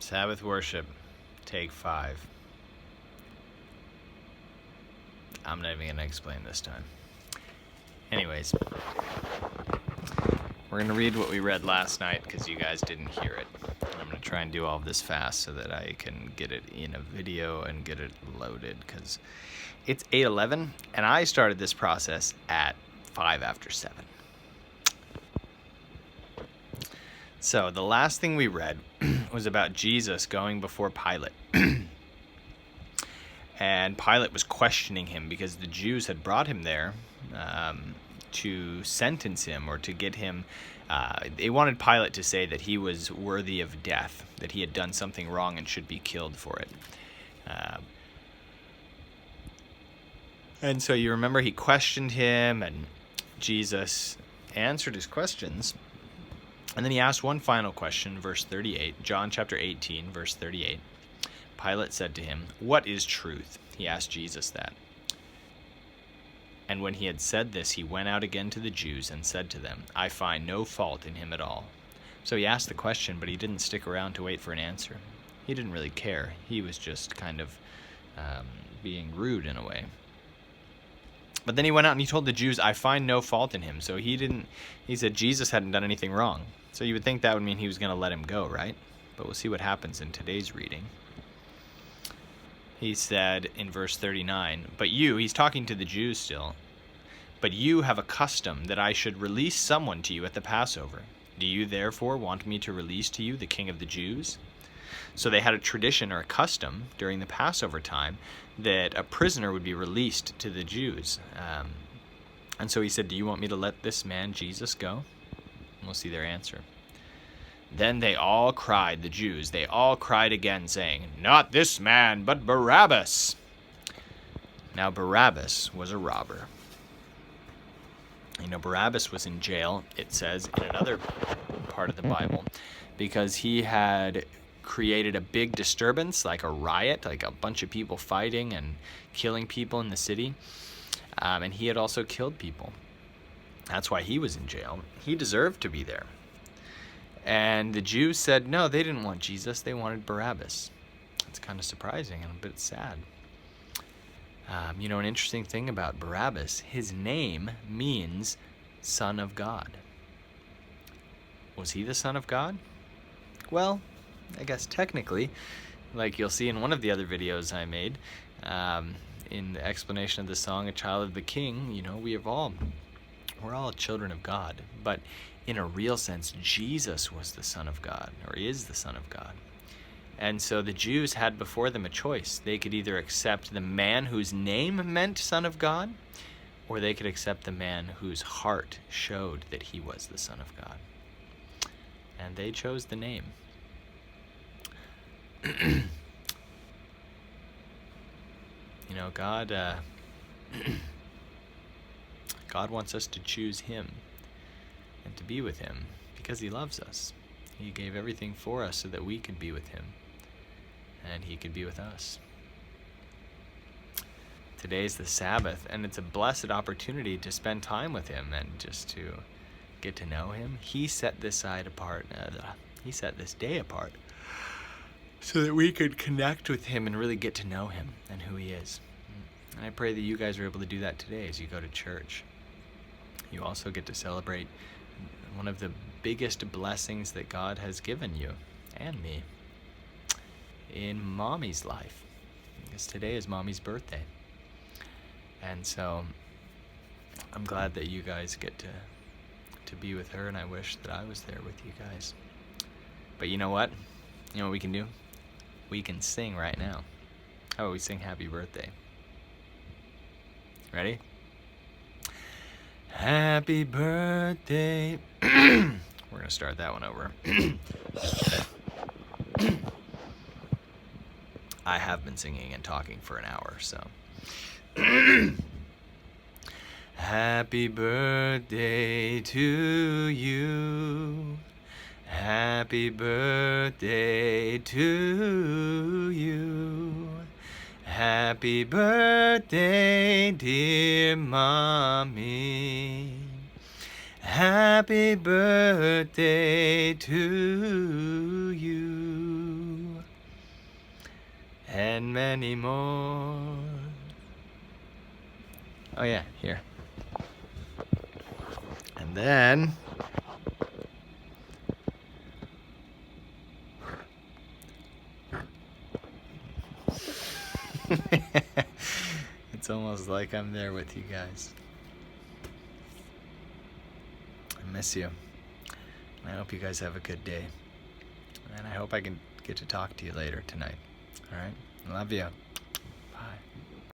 Sabbath worship, take 5. I'm not even going to explain this time. Anyways, we're going to read what we read last night because you guys didn't hear it. I'm going to try and do all of this fast so that I can get it in a video and get it loaded because it's 8:11 and I started this process at 5 after 7. So the last thing we read was about Jesus going before Pilate. And Pilate was questioning him because the Jews had brought him there to sentence him or to get him. They wanted Pilate to say that he was worthy of death, that he had done something wrong and should be killed for it. And so you remember he questioned him, and Jesus answered his questions. And then he asked one final question, verse 38, John chapter 18, verse 38. Pilate said to him, "What is truth?" He asked Jesus that. And when he had said this, he went out again to the Jews and said to them, "I find no fault in him at all." So he asked the question, but he didn't stick around to wait for an answer. He didn't really care. He was just kind of being rude in a way. But then he went out and he told the Jews, "I find no fault in him." So he said Jesus hadn't done anything wrong. So you would think that would mean he was going to let him go, right? But we'll see what happens in today's reading. He said in verse 39, "But you," he's talking to the Jews still, "but you have a custom that I should release someone to you at the Passover. Do you therefore want me to release to you the King of the Jews?" So they had a tradition or a custom during the Passover time that a prisoner would be released to the Jews. And so he said, "Do you want me to let this man Jesus go?" And we'll see their answer. Then they all cried, the Jews, they all cried again, saying, "Not this man, but Barabbas." Now Barabbas was a robber. You know, Barabbas was in jail, it says in another part of the Bible, because he had created a big disturbance, like a riot, like a bunch of people fighting and killing people in the city. And he had also killed people. That's why he was in jail. He deserved to be there. And the Jews said, no, they didn't want Jesus. They wanted Barabbas. It's kind of surprising and a bit sad. You know, an interesting thing about Barabbas, his name means Son of God. Was he the Son of God? Well, I guess technically, like you'll see in one of the other videos I made, in the explanation of the song, "A Child of the King," you know, we're all children of God. But in a real sense, Jesus was the Son of God, or is the Son of God. And so the Jews had before them a choice. They could either accept the man whose name meant Son of God, or they could accept the man whose heart showed that he was the Son of God. And they chose the name. You know, God wants us to choose him and to be with him because he loves us. He gave everything for us so that we could be with him and he could be with us. Today's the Sabbath, and it's a blessed opportunity to spend time with him and just to get to know him. He set this he set this day apart so that we could connect with him and really get to know him and who he is. And I pray that you guys are able to do that today as you go to church. You also get to celebrate one of the biggest blessings that God has given you and me in Mommy's life, because today is Mommy's birthday. And so I'm glad that you guys get to be with her, and I wish that I was there with you guys. But you know what? You know what we can do? We can sing right now. How about we sing happy birthday? Ready? Happy birthday. We're going to start that one over. I have been singing and talking for an hour, so. Happy birthday to you. Happy birthday to you. Happy birthday, dear Mommy. Happy birthday to you. and many more. Oh yeah, here. And then it's almost like I'm there with you guys. I miss you. I hope you guys have a good day. And I hope I can get to talk to you later tonight. All right? Love you.